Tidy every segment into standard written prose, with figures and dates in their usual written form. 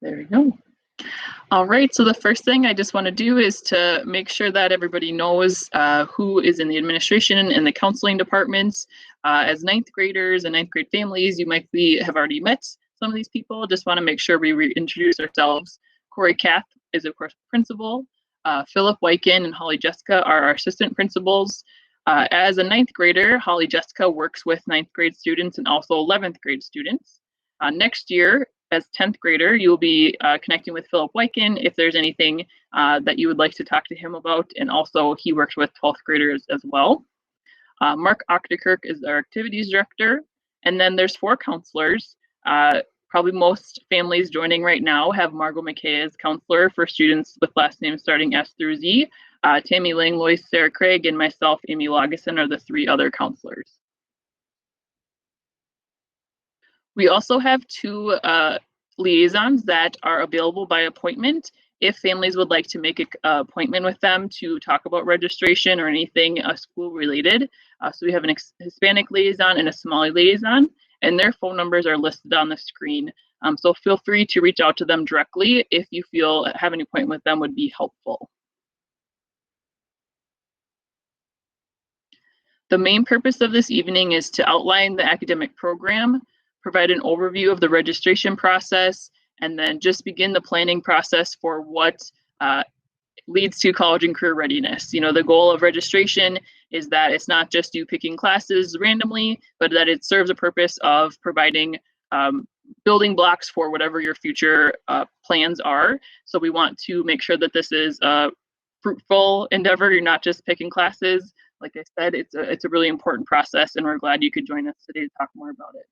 There we go. All right, so the first thing I just want to do is to make sure that everybody knows who is in the administration and the counseling departments. As ninth graders and ninth grade families, you might have already met some of these people. Just want to make sure we reintroduce ourselves. Corey Kath is, of course, principal. Philip Wyken and Holly Jessica are our assistant principals. As a ninth grader, Holly Jessica works with ninth grade students and also 11th grade students. Next year, as 10th grader, you'll be connecting with Philip Wyken if there's anything that you would like to talk to him about. And also he works with 12th graders as well. Mark Ochterkirk is our activities director. And then there's 4 counselors. Probably most families joining right now have Margot McKay as counselor for students with last names starting S through Z. Tammy Langlois, Sarah Craig, and myself, Amy Lageson, are the 3 other counselors. We also have 2 liaisons that are available by appointment if families would like to make an appointment with them to talk about registration or anything school related. So we have an Hispanic liaison and a Somali liaison, and their phone numbers are listed on the screen. So feel free to reach out to them directly if you feel having an appointment with them would be helpful. The main purpose of this evening is to outline the academic program, provide an overview of the registration process, and then just begin the planning process for what leads to college and career readiness. You know, the goal of registration is that it's not just you picking classes randomly, but that it serves a purpose of providing building blocks for whatever your future plans are. So we want to make sure that this is a fruitful endeavor. You're not just picking classes. Like I said, it's a really important process, and we're glad you could join us today to talk more about it.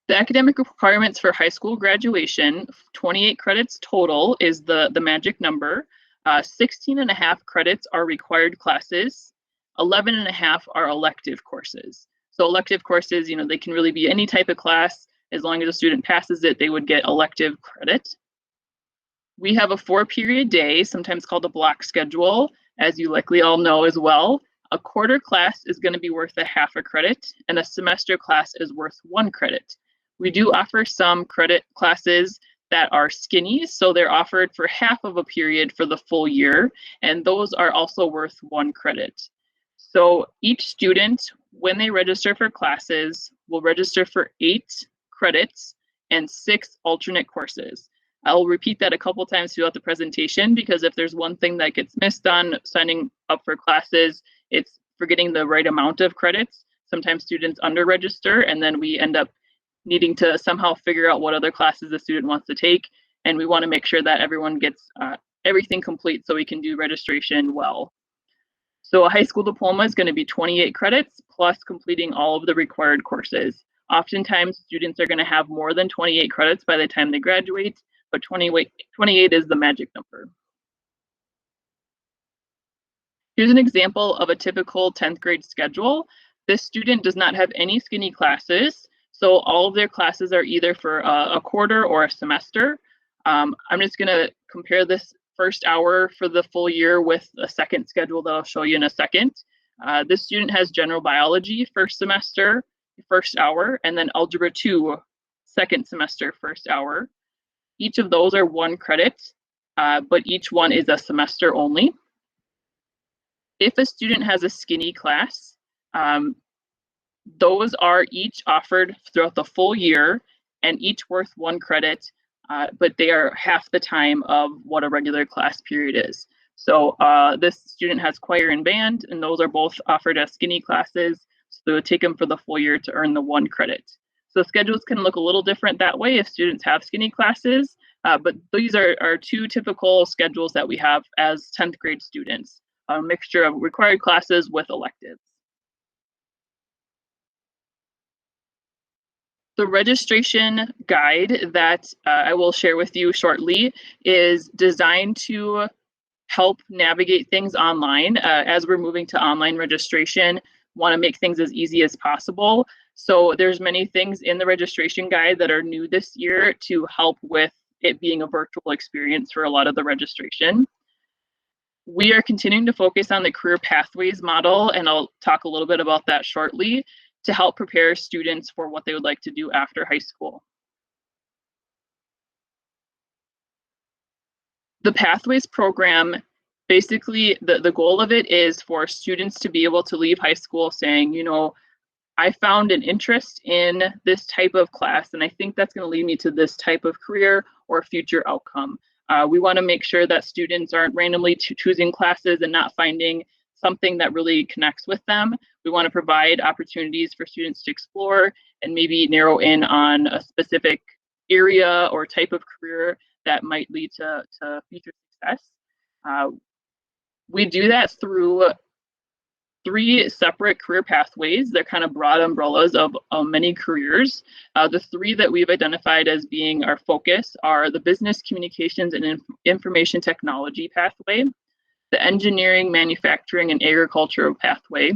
The academic requirements for high school graduation, 28 credits total is the magic number. 16 and a half credits are required classes. 11 and a half are elective courses. So elective courses, you know, they can really be any type of class. As long as a student passes it, they would get elective credit. We have a 4-period day, sometimes called a block schedule, as you likely all know as well. A quarter class is going to be worth a half a credit, and a semester class is worth 1 credit. We do offer some credit classes that are skinny, so they're offered for half of a period for the full year, and those are also worth 1 credit. So each student, when they register for classes, will register for 8 credits and 6 alternate courses. I'll repeat that a couple times throughout the presentation, because if there's one thing that gets missed on signing up for classes, it's forgetting the right amount of credits. Sometimes students under-register, and then we end up needing to somehow figure out what other classes the student wants to take, and we want to make sure that everyone gets everything complete so we can do registration well. So a high school diploma is going to be 28 credits plus completing all of the required courses. Oftentimes, students are going to have more than 28 credits by the time they graduate, but 28 is the magic number. Here's an example of a typical 10th grade schedule. This student does not have any skinny classes, so all of their classes are either for a quarter or a semester. I'm just going to compare this first hour for the full year with a second schedule that I'll show you in a second. This student has general biology first semester, first hour, and then algebra 2 second semester, first hour. Each of those are 1 credit, but each one is a semester only. If a student has a skinny class, those are each offered throughout the full year and each worth 1 credit, but they are half the time of what a regular class period is. So this student has choir and band, and those are both offered as skinny classes. So it would take them for the full year to earn the 1 credit. So schedules can look a little different that way if students have skinny classes, but these are 2 typical schedules that we have as 10th grade students, a mixture of required classes with electives. The registration guide that I will share with you shortly is designed to help navigate things online. As we're moving to online registration, want to make things as easy as possible. So there's many things in the registration guide that are new this year to help with it being a virtual experience for a lot of the registration. We are continuing to focus on the career pathways model, and I'll talk a little bit about that shortly, to help prepare students for what they would like to do after high school. The Pathways program, basically the goal of it is for students to be able to leave high school saying, you know, I found an interest in this type of class, and I think that's going to lead me to this type of career or future outcome. We want to make sure that students aren't randomly choosing classes and not finding something that really connects with them. We want to provide opportunities for students to explore and maybe narrow in on a specific area or type of career that might lead to future success. We do that through 3 separate career pathways. They're kind of broad umbrellas of many careers. The 3 that we've identified as being our focus are the business communications and information technology pathway, the engineering, manufacturing, and agriculture pathway,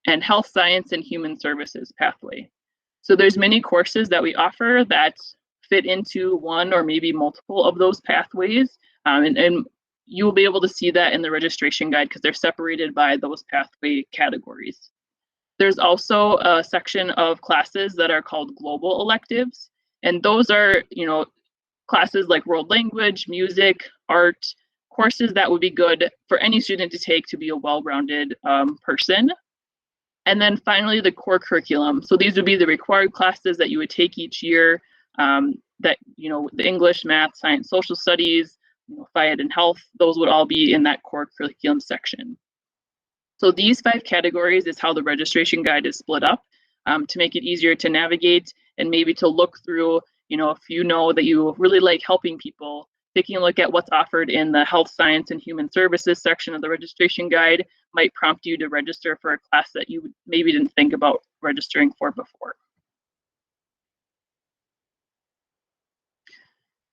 and health science and human services pathway. So there's many courses that we offer that fit into one or maybe multiple of those pathways. And you'll be able to see that in the registration guide because they're separated by those pathway categories. There's also a section of classes that are called global electives, and those are, you know, classes like world language, music, art, courses that would be good for any student to take to be a well-rounded person. And then finally, the core curriculum. So these would be the required classes that you would take each year, that, you know, the English, math, science, social studies, Phyed and health, those would all be in that core curriculum section. So these 5 categories is how the registration guide is split up to make it easier to navigate and maybe to look through, you know, if you know that you really like helping people, taking a look at what's offered in the health science and human services section of the registration guide might prompt you to register for a class that you maybe didn't think about registering for before.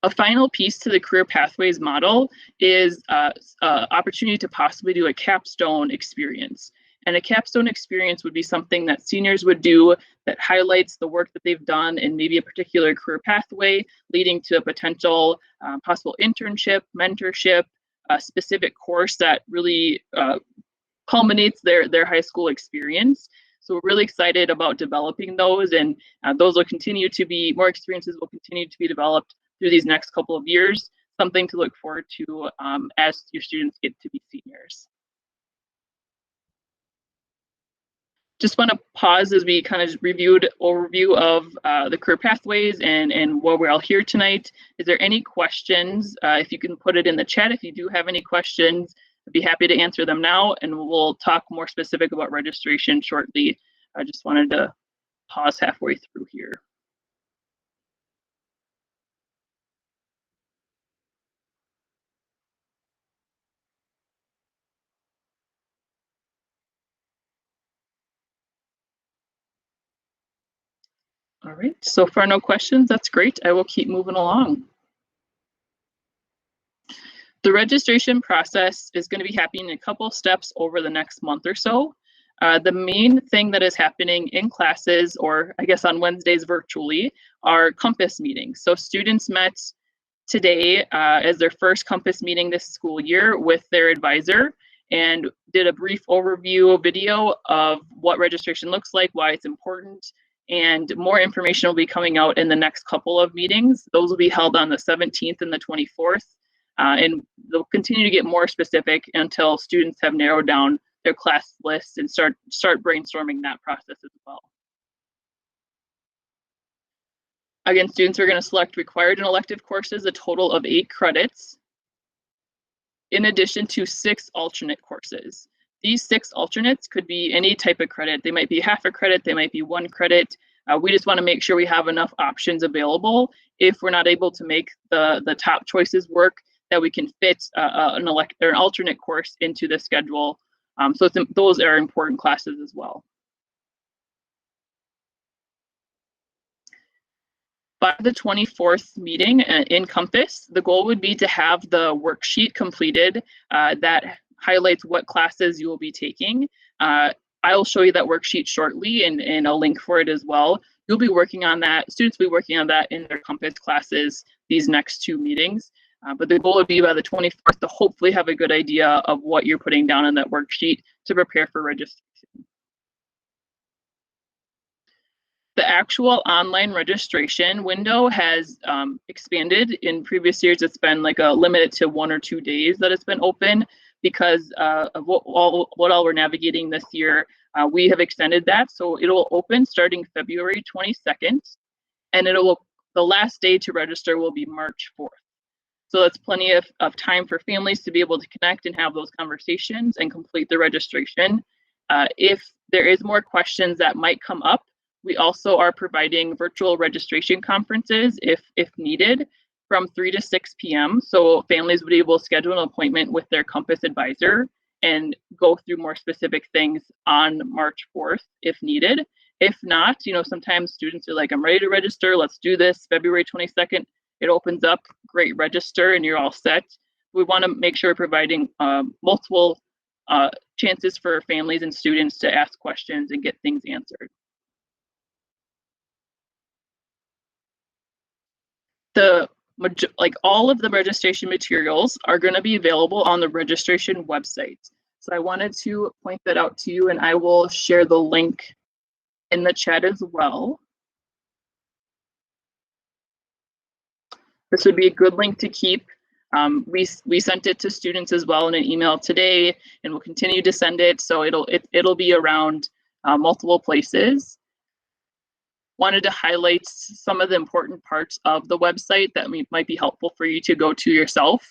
A final piece to the career pathways model is opportunity to possibly do a capstone experience. And a capstone experience would be something that seniors would do that highlights the work that they've done in maybe a particular career pathway, leading to a potential possible internship, mentorship, a specific course that really culminates their high school experience. So we're really excited about developing those, and those will continue to be, more experiences will continue to be developed through these next couple of years, something to look forward to as your students get to be seniors. Just want to pause as we kind of reviewed overview of the career pathways and what we're all here tonight. Is there any questions? If you can put it in the chat, if you do have any questions, I'd be happy to answer them now, and we'll talk more specific about registration shortly. I just wanted to pause halfway through here. All right, so far no questions, that's great. I will keep moving along. The registration process is going to be happening in a couple steps over the next month or so. The main thing that is happening in classes, or I guess on Wednesdays virtually, are Compass meetings. So students met today as their first Compass meeting this school year with their advisor and did a brief overview video of what registration looks like, why it's important, and more information will be coming out in the next couple of meetings. Those will be held on the 17th and the 24th, and they'll continue to get more specific until students have narrowed down their class list and start brainstorming that process as well. Again, students are going to select required and elective courses, a total of 8 credits, in addition to 6 alternate courses. These 6 alternates could be any type of credit. They might be half a credit, they might be 1 credit. We just want to make sure we have enough options available if we're not able to make the top choices work, that we can fit an alternate course into the schedule. So those are important classes as well. By the 24th meeting in Compass, the goal would be to have the worksheet completed that highlights what classes you will be taking. I'll show you that worksheet shortly and a link for it as well. You'll be working on that, students will be working on that in their Compass classes these next 2 meetings. But the goal would be by the 24th to hopefully have a good idea of what you're putting down in that worksheet to prepare for registration. The actual online registration window has expanded. In previous years, it's been like a limited to 1 or 2 days that it's been open because of what all we're navigating this year. We have extended that, so it'll open starting February 22nd, and the last day to register will be March 4th. So that's plenty of time for families to be able to connect and have those conversations and complete the registration. If there is more questions that might come up, we also are providing virtual registration conferences if needed from 3 to 6 p.m. So families would be able to schedule an appointment with their Compass advisor and go through more specific things on March 4th if needed. If not, sometimes students are like, I'm ready to register, let's do this, February 22nd. It opens up, great, register, and you're all set. We want to make sure we're providing multiple chances for families and students to ask questions and get things answered. All of the registration materials are going to be available on the registration website. So I wanted to point that out to you, and I will share the link in the chat as well. This would be a good link to keep. We sent it to students as well in an email today, and we'll continue to send it. So it'll be around multiple places. Wanted to highlight some of the important parts of the website that might be helpful for you to go to yourself.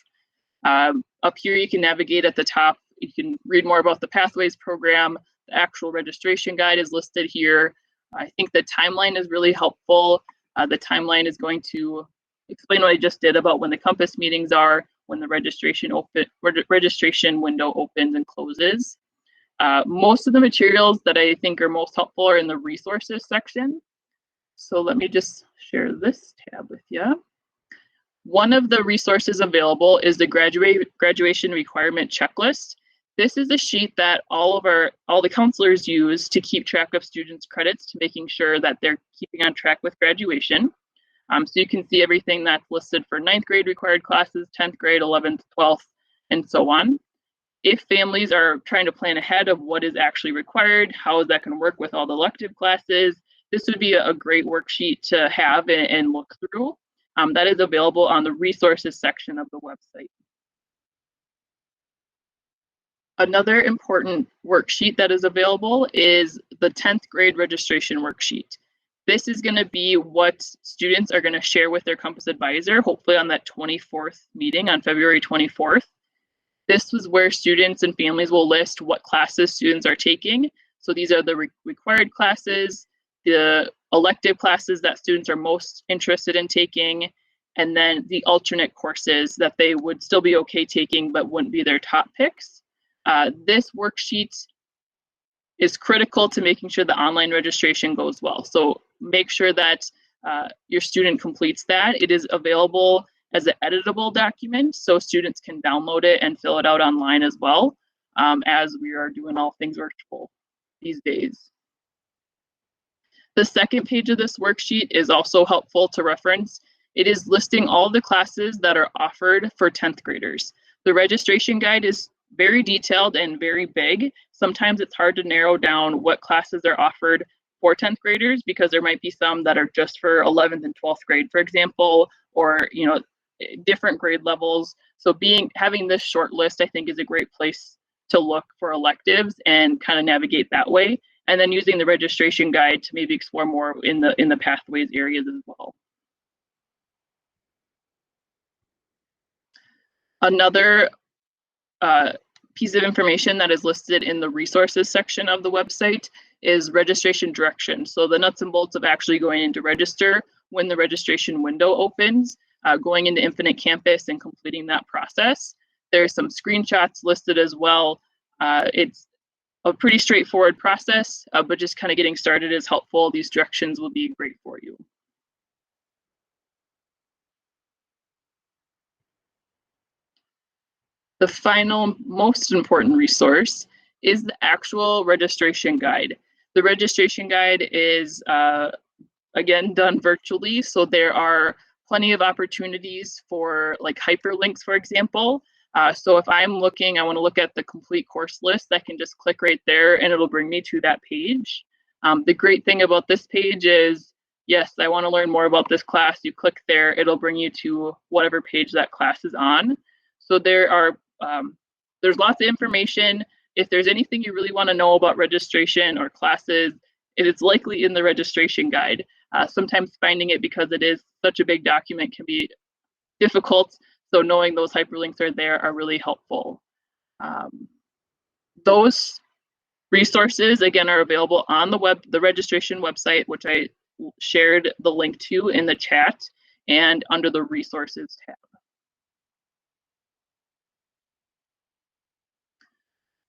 Up here, you can navigate at the top. You can read more about the Pathways program. The actual registration guide is listed here. I think the timeline is really helpful. The timeline is going to explain what I just did about when the Compass meetings are, when the registration window opens and closes. Most of the materials that I think are most helpful are in the resources section. So let me just share this tab with you. One of the resources available is the graduation requirement checklist. This is a sheet that all the counselors use to keep track of students' credits, to making sure that they're keeping on track with graduation. So you can see everything that's listed for 9th grade required classes, 10th grade, 11th, 12th, and so on. If families are trying to plan ahead of what is actually required, how is that going to work with all the elective classes, this would be a great worksheet to have and look through. That is available on the resources section of the website. Another important worksheet that is available is the 10th grade registration worksheet. This is going to be what students are going to share with their Compass advisor, hopefully on that 24th meeting on February 24th. This is where students and families will list what classes students are taking. So these are the required classes, the elective classes that students are most interested in taking, and then the alternate courses that they would still be okay taking but wouldn't be their top picks. This worksheet is critical to making sure the online registration goes well. So make sure that your student completes that. It is available as an editable document, so students can download it and fill it out online as well, as we are doing all things virtual these days. The second page of this worksheet is also helpful to reference. It is listing all the classes that are offered for 10th graders. The registration guide is very detailed and very big. Sometimes it's hard to narrow down what classes are offered for 10th graders because there might be some that are just for 11th and 12th grade, for example, or different grade levels. So having this short list, I think, is a great place to look for electives and kind of navigate that way. And then using the registration guide to maybe explore more in the pathways areas as well. Another piece of information that is listed in the resources section of the website is registration directions. So the nuts and bolts of actually going in to register when the registration window opens, going into Infinite Campus and completing that process. There's some screenshots listed as well. It's a pretty straightforward process, but just kind of getting started is helpful. These directions will be great for you. The final, most important resource is the actual registration guide. The registration guide is, again, done virtually, so there are plenty of opportunities for like hyperlinks, for example. So if I'm looking, I want to look at the complete course list, I can just click right there and it'll bring me to that page. The great thing about this page is, yes, I want to learn more about this class. You click there, it'll bring you to whatever page that class is on. So there's lots of information. If there's anything you really want to know about registration or classes, it is likely in the registration guide. Sometimes finding it, because it is such a big document, can be difficult. So knowing those hyperlinks are there are really helpful. Those resources, again, are available on the registration website, which I shared the link to in the chat, and under the resources tab.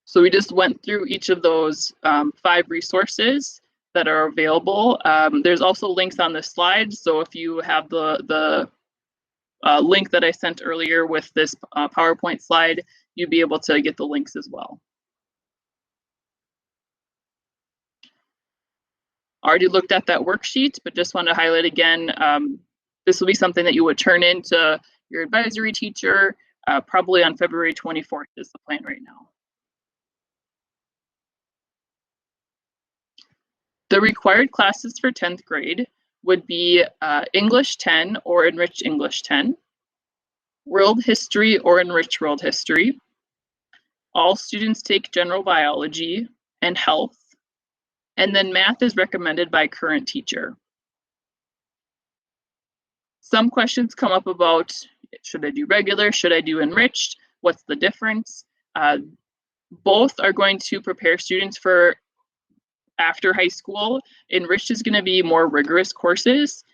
So we just went through each of those 5 resources that are available. There's also links on this slide. So if you have the link that I sent earlier with this PowerPoint slide, you'd be able to get the links as well. Already looked at that worksheet, but just want to highlight again, this will be something that you would turn into your advisory teacher, probably on February 24th is the plan right now. The required classes for 10th grade would be English 10 or Enriched English 10, World History or Enriched World History. All students take General Biology and Health, and then math is recommended by current teacher. Some questions come up about, should I do regular, should I do enriched, what's the difference? Both are going to prepare students for after high school. Enriched is going to be more rigorous courses.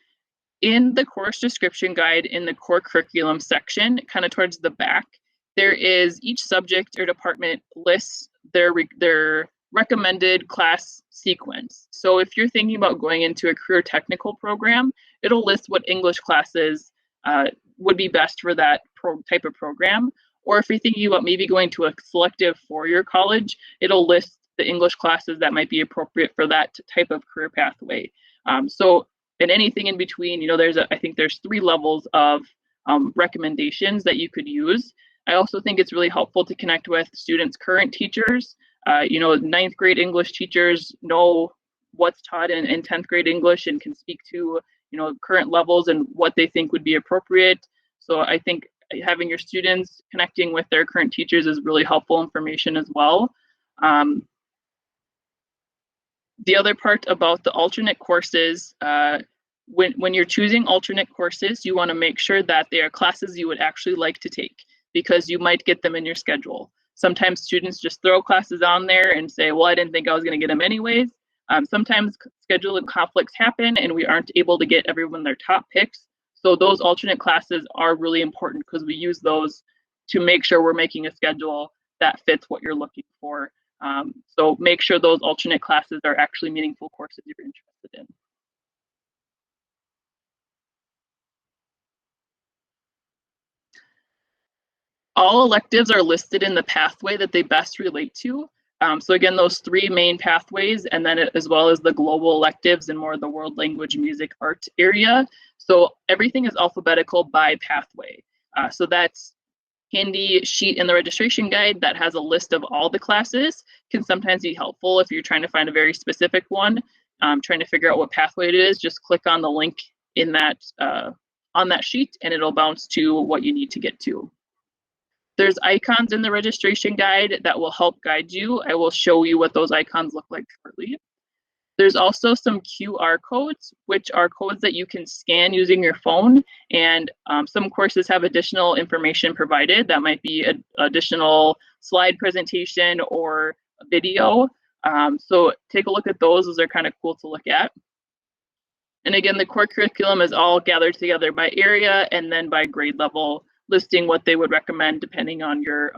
In the course description guide, in the core curriculum section, kind of towards the back, there is each subject or department lists their recommended class sequence. So if you're thinking about going into a career technical program, it'll list what English classes would be best for that type of program. Or if you're thinking about maybe going to a selective four-year college, it'll list the English classes that might be appropriate for that type of career pathway. And anything in between, you know, I think there's 3 levels of recommendations that you could use. I also think it's really helpful to connect with students' current teachers. You know, 9th grade English teachers know what's taught in 10th grade English and can speak to, you know, current levels and what they think would be appropriate. So I think having your students connecting with their current teachers is really helpful information as well. The other part about the alternate courses, when you're choosing alternate courses, you want to make sure that they are classes you would actually like to take, because you might get them in your schedule. Sometimes students just throw classes on there and say, well, I didn't think I was going to get them anyways. Sometimes scheduling conflicts happen and we aren't able to get everyone their top picks. So those alternate classes are really important, because we use those to make sure we're making a schedule that fits what you're looking for. So make sure those alternate classes are actually meaningful courses you're interested in. All electives are listed in the pathway that they best relate to. So again, those 3 main pathways, and then as well as the global electives and more of the world language, music, art area. So everything is alphabetical by pathway. So that's handy sheet in the registration guide that has a list of all the classes. Can sometimes be helpful if you're trying to find a very specific one, trying to figure out what pathway it is. Just click on the link in that on that sheet and it'll bounce to what you need to get to. There's icons in the registration guide that will help guide you. I will show you what those icons look like shortly. There's also some QR codes, which are codes that you can scan using your phone. And some courses have additional information provided. That might be an additional slide presentation or video. So take a look at those. Those are kind of cool to look at. And again, the core curriculum is all gathered together by area and then by grade level, listing what they would recommend depending on your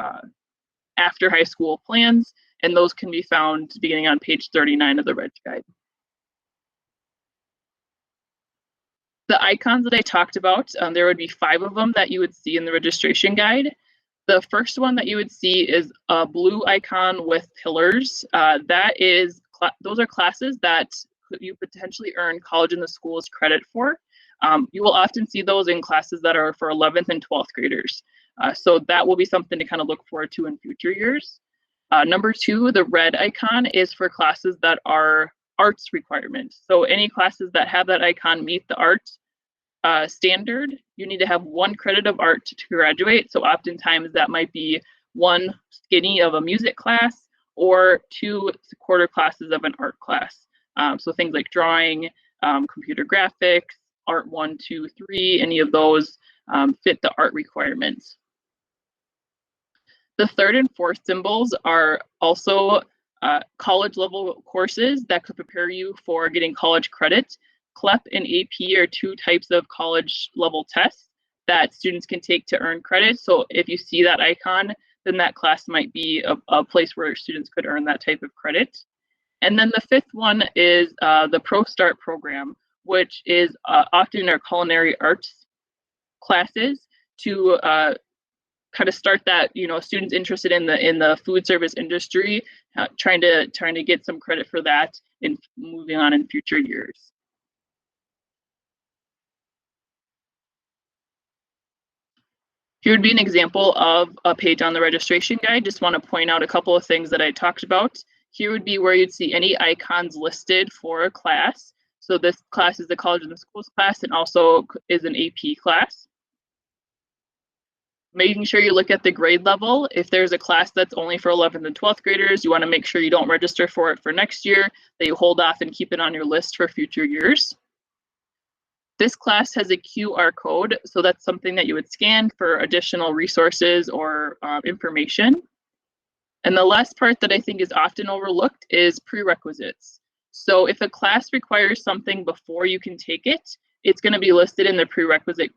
after high school plans. And those can be found beginning on page 39 of the Reg Guide. The icons that I talked about, there would be 5 of them that you would see in the registration guide. The first one that you would see is a blue icon with pillars. Those are classes that you potentially earn college in the schools credit for. You will often see those in classes that are for 11th and 12th graders. So that will be something to kind of look forward to in future years. Number 2, the red icon is for classes that are arts requirement. So any classes that have that icon meet the art standard, you need to have 1 credit of art to graduate. So oftentimes that might be 1 skinny of a music class or 2 quarter classes of an art class. So things like drawing, computer graphics, art 1, 2, 3, any of those fit the art requirements. The 3rd and 4th symbols are also college level courses that could prepare you for getting college credit. CLEP and AP are 2 types of college level tests that students can take to earn credit. So if you see that icon, then that class might be a place where students could earn that type of credit. And then the 5th one is the Pro Start program, which is often our culinary arts classes to kind of start that, students interested in the food service industry, trying to get some credit for that in moving on in future years. Here would be an example of a page on the registration guide. Just want to point out a couple of things that I talked about. Here would be where you'd see any icons listed for a class. So this class is the College and the Schools class and also is an AP class. Making sure you look at the grade level. If there's a class that's only for 11th and 12th graders, you want to make sure you don't register for it for next year, that you hold off and keep it on your list for future years. This class has a QR code, so that's something that you would scan for additional resources or information. And the last part that I think is often overlooked is prerequisites. So if a class requires something before you can take it, it's going to be listed in the prerequisite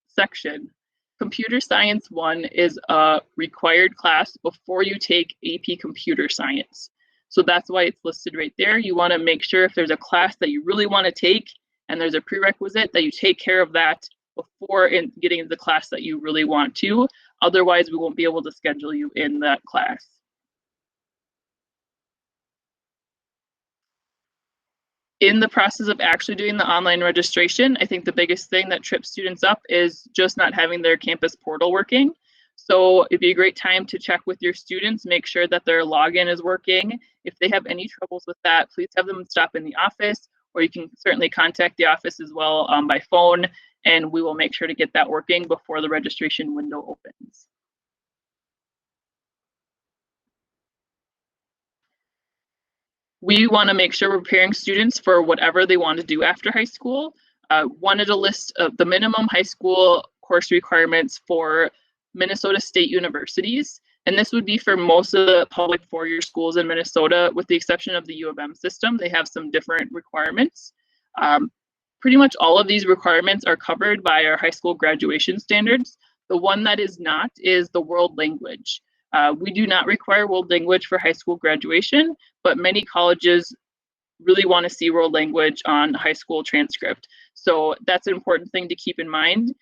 section. Computer Science 1 is a required class before you take AP Computer Science. So that's why it's listed right there. You want to make sure if there's a class that you really want to take and there's a prerequisite that you take care of that before getting into the class that you really want to. Otherwise, we won't be able to schedule you in that class. In the process of actually doing the online registration, I think the biggest thing that trips students up is just not having their campus portal working. So it'd be a great time to check with your students, make sure that their login is working. If they have any troubles with that, please have them stop in the office, or you can certainly contact the office as well by phone, and we will make sure to get that working before the registration window opens. We want to make sure we're preparing students for whatever they want to do after high school. Wanted a list of the minimum high school course requirements for Minnesota State universities. And this would be for most of the public four-year schools in Minnesota, with the exception of the U of M system. They have some different requirements. Pretty much all of these requirements are covered by our high school graduation standards. The one that is not is the world language. We do not require world language for high school graduation, but many colleges really want to see world language on high school transcript. So that's an important thing to keep in mind.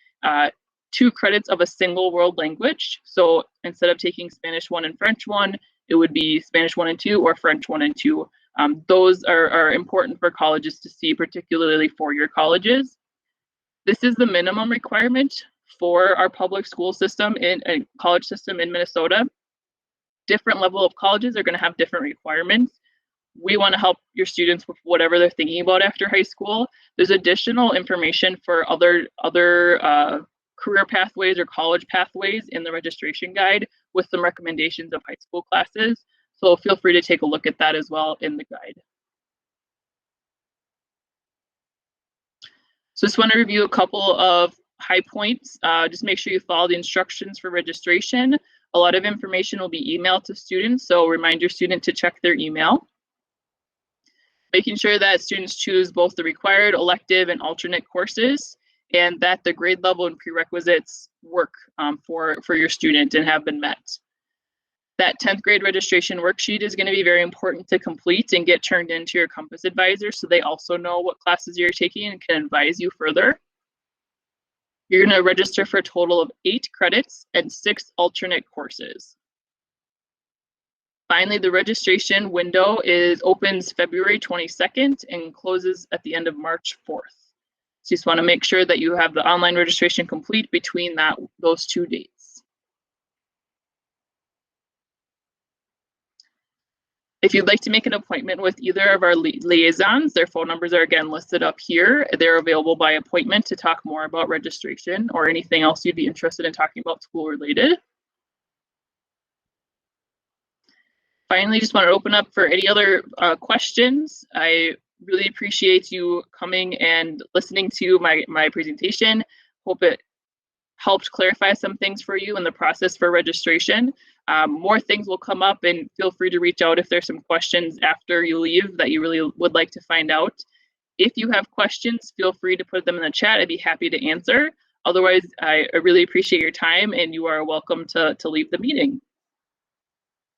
2 credits of a single world language. So instead of taking Spanish 1 and French 1, it would be Spanish 1 and 2 or French 1 and 2. Those are important for colleges to see, particularly four-year colleges. This is the minimum requirement for our public school system in a college system in Minnesota. Different level of colleges are going to have different requirements. We want to help your students with whatever they're thinking about after high school. There's additional information for other career pathways or college pathways in the registration guide with some recommendations of high school classes. So feel free to take a look at that as well in the guide. So just want to review a couple of high points. Just make sure you follow the instructions for registration. A lot of information will be emailed to students, so remind your student to check their email. Making sure that students choose both the required, elective, and alternate courses, and that the grade level and prerequisites work for your student and have been met. That 10th grade registration worksheet is going to be very important to complete and get turned into your Compass advisor so they also know what classes you're taking and can advise you further. You're going to register for a total of 8 credits and 6 alternate courses. Finally, the registration window opens February 22nd and closes at the end of March 4th. So you just want to make sure that you have the online registration complete between those 2 dates. If you'd like to make an appointment with either of our liaisons, their phone numbers are again listed up here. They're available by appointment to talk more about registration or anything else you'd be interested in talking about school related. Finally, just want to open up for any other questions. I really appreciate you coming and listening to my presentation. Hope it helped clarify some things for you in the process for registration. More things will come up, and feel free to reach out if there's some questions after you leave that you really would like to find out. If you have questions, feel free to put them in the chat. I'd be happy to answer. Otherwise, I really appreciate your time, and you are welcome to leave the meeting.